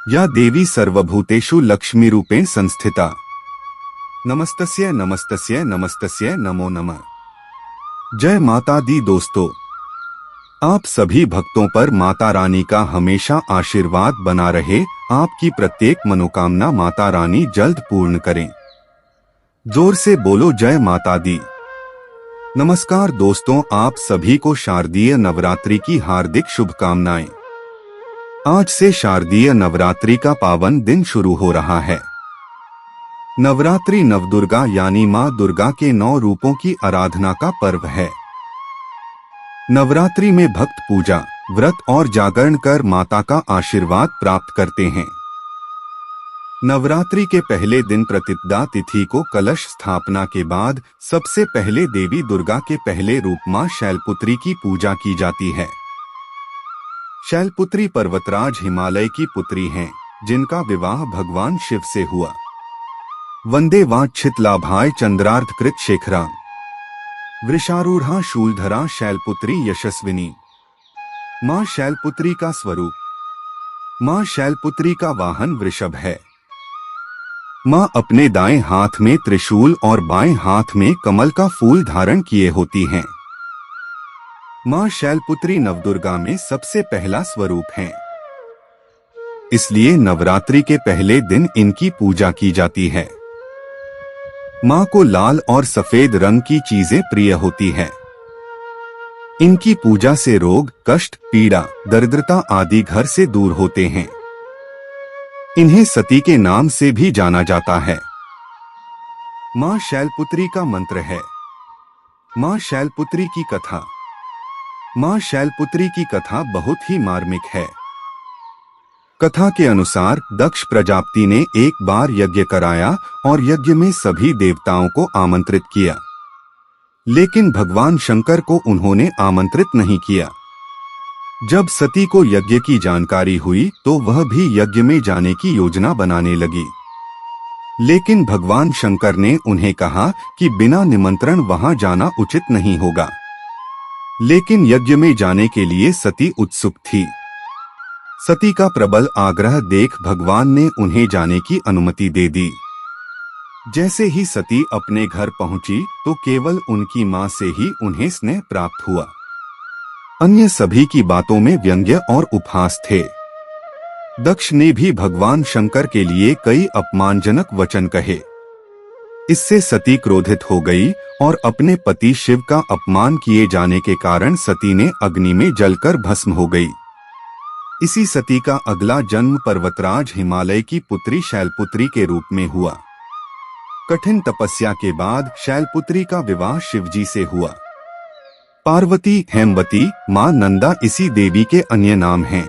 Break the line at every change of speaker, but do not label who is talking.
या देवी सर्वभूतेषु लक्ष्मीरूपेण संस्थिता। नमस्तस्य नमस्तस्य नमस्तस्य नमो नमः। जय माता दी। दोस्तों, आप सभी भक्तों पर माता रानी का हमेशा आशीर्वाद बना रहे। आपकी प्रत्येक मनोकामना माता रानी जल्द पूर्ण करें। जोर से बोलो जय माता दी। नमस्कार दोस्तों, आप सभी को शारदीय नवरात्रि की हार्दिक शुभकामनाएं। आज से शारदीय नवरात्रि का पावन दिन शुरू हो रहा है। नवरात्रि नवदुर्गा यानी मां दुर्गा के 9 रूपों की आराधना का पर्व है। नवरात्रि में भक्त पूजा, व्रत और जागरण कर माता का आशीर्वाद प्राप्त करते हैं। नवरात्रि के पहले दिन प्रतिपदा तिथि को कलश स्थापना के बाद सबसे पहले देवी दुर्गा के पहले रूप मां शैलपुत्री की पूजा की जाती है। शैलपुत्री पर्वतराज हिमालय की पुत्री हैं, जिनका विवाह भगवान शिव से हुआ। वंदे वाञ्छित लाभाय चंद्रार्धकृत शेखरा, वृषारूढ़ा शूलधरा शैलपुत्री यशस्विनी। मां शैलपुत्री का स्वरूप। मां शैलपुत्री का वाहन वृषभ है। मां अपने दाएं हाथ में त्रिशूल और बाएं हाथ में कमल का फूल धारण किए होती हैं। मां शैलपुत्री नवदुर्गा में सबसे पहला स्वरूप है, इसलिए नवरात्रि के पहले दिन इनकी पूजा की जाती है। मां को लाल और सफेद रंग की चीजें प्रिय होती है। इनकी पूजा से रोग, कष्ट, पीड़ा, दरिद्रता आदि घर से दूर होते हैं। इन्हें सती के नाम से भी जाना जाता है। मां शैलपुत्री का मंत्र है। मां शैलपुत्री की कथा। मां शैलपुत्री की कथा बहुत ही मार्मिक है। कथा के अनुसार दक्ष प्रजापति ने एक बार यज्ञ कराया और यज्ञ में सभी देवताओं को आमंत्रित किया, लेकिन भगवान शंकर को उन्होंने आमंत्रित नहीं किया। जब सती को यज्ञ की जानकारी हुई तो वह भी यज्ञ में जाने की योजना बनाने लगी, लेकिन भगवान शंकर ने उन्हें कहा कि बिना निमंत्रण वहां जाना उचित नहीं होगा। लेकिन यज्ञ में जाने के लिए सती उत्सुक थी। सती का प्रबल आग्रह देख भगवान ने उन्हें जाने की अनुमति दे दी। जैसे ही सती अपने घर पहुंची तो केवल उनकी मां से ही उन्हें स्नेह प्राप्त हुआ। अन्य सभी की बातों में व्यंग्य और उपहास थे। दक्ष ने भी भगवान शंकर के लिए कई अपमानजनक वचन कहे। इससे सती क्रोधित हो गई और अपने पति शिव का अपमान किए जाने के कारण सती ने अग्नि में जलकर भस्म हो गई। इसी सती का अगला जन्म पर्वतराज हिमालय की पुत्री शैलपुत्री के रूप में हुआ। कठिन तपस्या के बाद शैलपुत्री का विवाह शिवजी से हुआ। पार्वती, हेमवती, मां नंदा इसी देवी के अन्य नाम हैं।